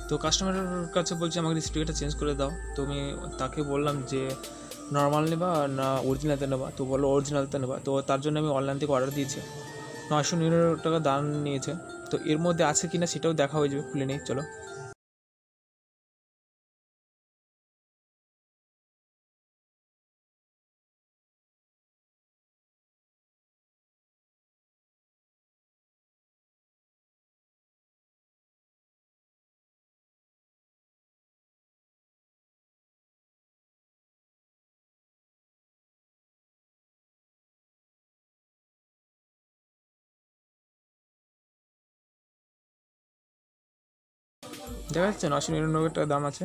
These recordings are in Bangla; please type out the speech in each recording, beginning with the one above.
তো কাস্টমারের কাছে বলছি আমাকে স্পিকারটা চেঞ্জ করে দাও। তো আমি তাকে বললাম যে নর্মাল নেবা না অরিজিনালটা নেবা, তো বললো অরিজিনালটা নেবা। তো তার জন্য আমি অনলাইন থেকে অর্ডার দিয়েছি, 999 টাকা দাম নিয়েছে। তো এর মধ্যে আছে কি না সেটাও দেখা হয়ে যাবে, খুলে নিই চলো। দেখা যাচ্ছে 999 টাকা দাম আছে,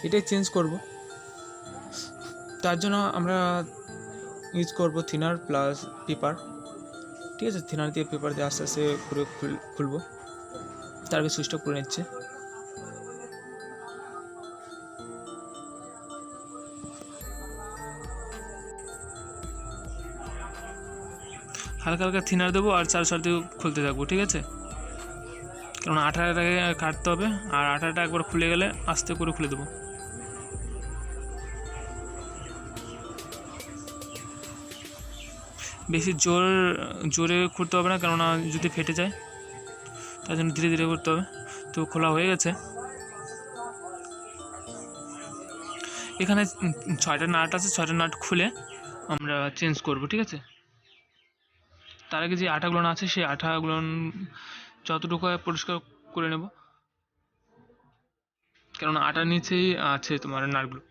এটাই চেঞ্জ করব। তার জন্য আমরা ইউজ করব থিনার প্লাস পেপার। ঠিক আছে, থিনার দিয়ে পেপার দিয়ে আস্তে আস্তে করে খুলবো। তার আগে সুইচটা করে নিচ্ছে। হালকা হালকা থিনার দেবো আর চার দিয়ে খুলতে থাকবো, ঠিক আছে? কারণ আঠাটাকে কাটতে হবে, আর আঠাটা একবার খুলে গেলে আস্তে করে খুলে দেবো। বেশি জোরে খুলতে হবে না, কেননা যদি ফেটে যায়, তার জন্য ধীরে ধীরে করতে হবে। তো খোলা হয়ে গেছে। এখানে 6টা নাট আছে, 6টা নাট খুলে আমরা চেঞ্জ করব, ঠিক আছে? তার আগে যে আঠাগুলো আছে সেই আঠাগুলো যতটুকু পরিষ্কার করে নেব, কেননা আটার নিচেই আছে তোমার নাটগুলো।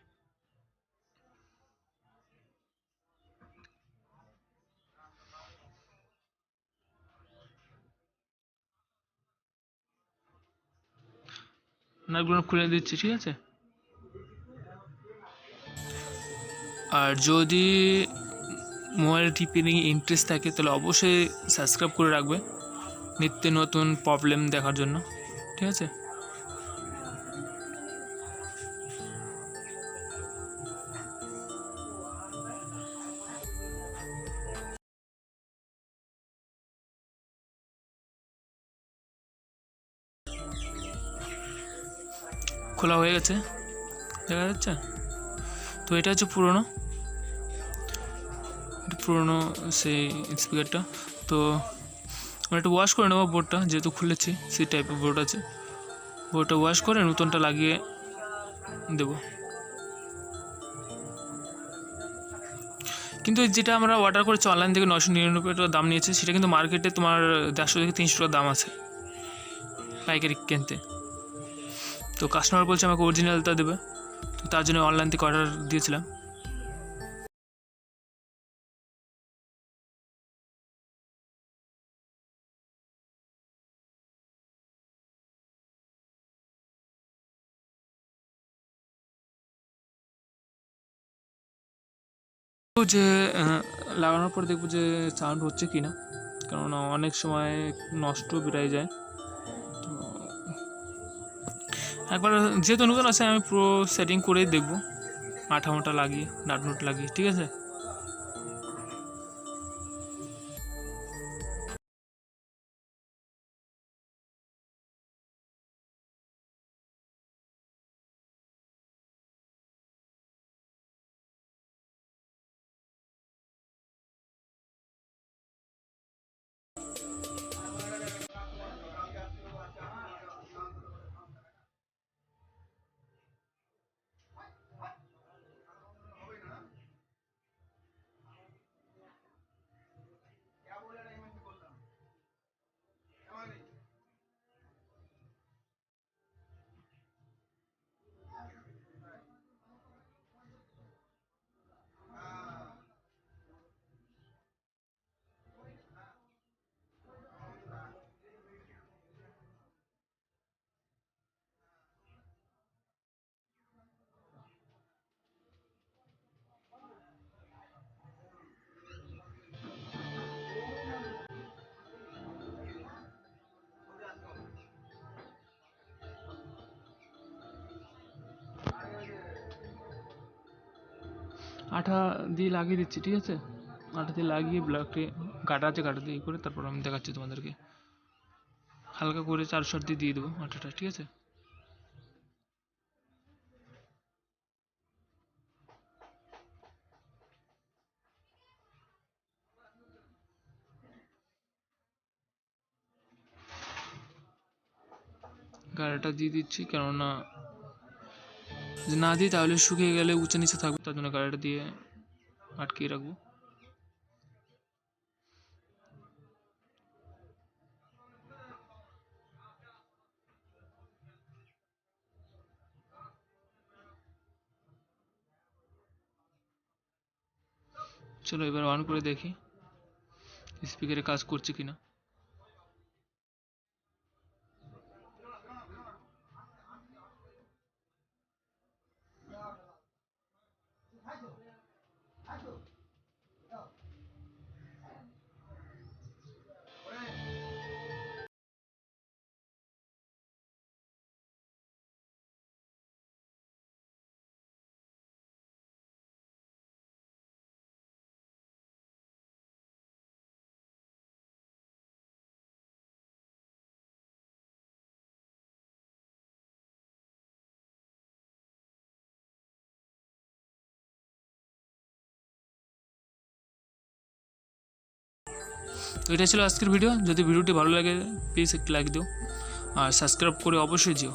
নাটগুলো খুলে দিচ্ছি, ঠিক আছে? আর যদি মোবাইল টিপে নিয়ে ইন্টারেস্ট থাকে তাহলে অবশ্যই সাবস্ক্রাইব করে রাখবে নিত্য নতুন প্রবলেম দেখার জন্য, ঠিক আছে? খোলা হয়ে গেছে, দেখা যাচ্ছে। তো এটা হচ্ছে পুরোনো সেই স্পিকারটা। তো আমরা একটু ওয়াশ করে নেবো বোর্ডটা, যেহেতু খুলেছি সেই টাইপের বোর্ড আছে। বোর্ডটা ওয়াশ করে নতুনটা লাগিয়ে দেবো। কিন্তু যেটা আমরা অর্ডার করেছি অনলাইন থেকে 999 টাকা দাম নিয়েছে, সেটা কিন্তু মার্কেটে তোমার 150 থেকে 300 টাকা দাম আছে পাইকারি কিনতে। তো কাস্টমার বলছে আমাকে অরিজিনালটা দেবে, তো তার জন্য অনলাইন থেকে অর্ডার দিয়েছিলাম। যে লাগানোর পর দেখবো যে সাউন্ড হচ্ছে কি না, কেননা অনেক সময় নষ্ট বেরিয়ে যায়। তো একবার যেহেতু নতুন আছে আমি পুরো সেটিং করেই দেখবো, আঠা লাগিয়ে নাট লাগিয়ে, ঠিক আছে? আঠা দিয়ে লাগিয়ে দিচ্ছি, ঠিক আছে? আঠা দিয়ে লাগিয়ে ব্লকটি কাটা আছে, কাটা দিয়ে করে তারপর আমি দেখাচ্ছি তোমাদেরকে। হালকা করে 4 শট দিয়ে দেবো আটাটা, ঠিক আছে। গাড়াটা দিয়ে দিচ্ছি, কেননা যদি না দিই তাহলে শুকিয়ে গেলে উঁচু নিচে থাকবে, তার জন্য গাড়াটা দিয়ে আটকিয়ে রাখবো। চলো এবার অন করে দেখি স্পিকারে কাজ করছে কিনা। তো এটা ছিল আজকের ভিডিও। যদি ভিডিওটি ভালো লাগে প্লিজ একটি লাইক দিও আর সাবস্ক্রাইব করে অবশ্যই যেও।